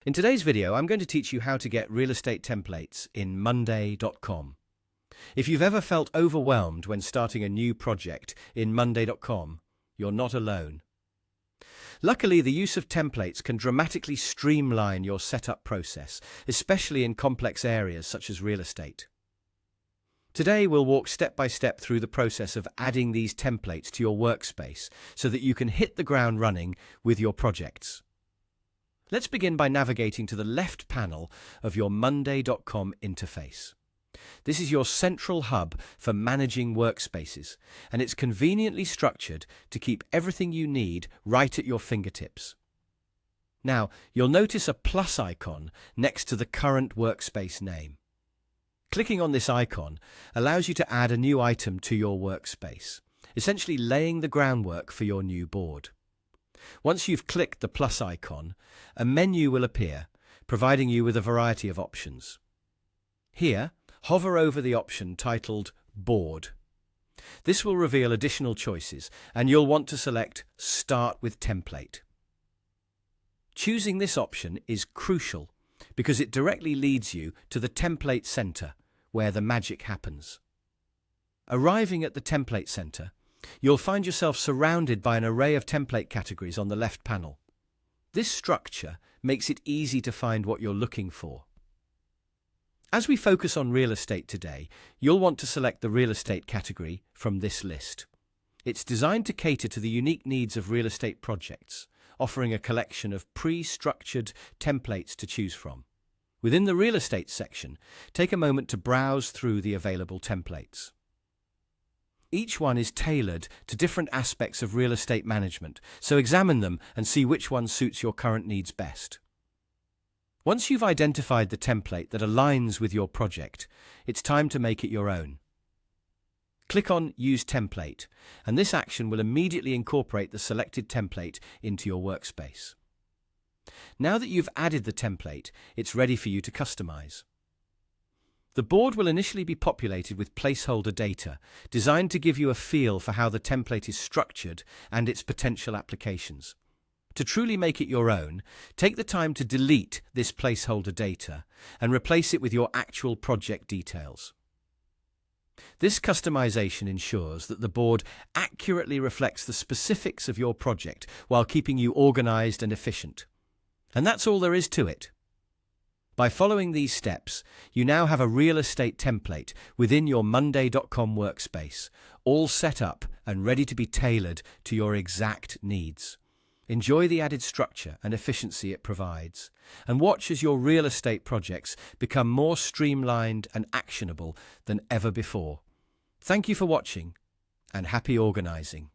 In today's video, I'm going to teach you how to get real estate templates in Monday.com. If you've ever felt overwhelmed when starting a new project in Monday.com, you're not alone. Luckily, the use of templates can dramatically streamline your setup process, especially in complex areas such as real estate. Today, we'll walk step by step through the process of adding these templates to your workspace so that you can hit the ground running with your projects. Let's begin by navigating to the left panel of your Monday.com interface. This is your central hub for managing workspaces, and it's conveniently structured to keep everything you need right at your fingertips. Now, you'll notice a plus icon next to the current workspace name. Clicking on this icon allows you to add a new item to your workspace, essentially laying the groundwork for your new board. Once you've clicked the plus icon, a menu will appear, providing you with a variety of options. Here, hover over the option titled Board. This will reveal additional choices, and you'll want to select Start with Template. Choosing this option is crucial because it directly leads you to the Template Center, where the magic happens. Arriving at the Template Center, you'll find yourself surrounded by an array of template categories on the left panel. This structure makes it easy to find what you're looking for. As we focus on real estate today, you'll want to select the real estate category from this list. It's designed to cater to the unique needs of real estate projects, offering a collection of pre-structured templates to choose from. Within the real estate section, take a moment to browse through the available templates. Each one is tailored to different aspects of real estate management, so examine them and see which one suits your current needs best. Once you've identified the template that aligns with your project, it's time to make it your own. Click on Use Template, and this action will immediately incorporate the selected template into your workspace. Now that you've added the template, it's ready for you to customize. The board will initially be populated with placeholder data, designed to give you a feel for how the template is structured and its potential applications. To truly make it your own, take the time to delete this placeholder data and replace it with your actual project details. This customization ensures that the board accurately reflects the specifics of your project while keeping you organized and efficient. And that's all there is to it. By following these steps, you now have a real estate template within your Monday.com workspace, all set up and ready to be tailored to your exact needs. Enjoy the added structure and efficiency it provides, and watch as your real estate projects become more streamlined and actionable than ever before. Thank you for watching, and happy organizing.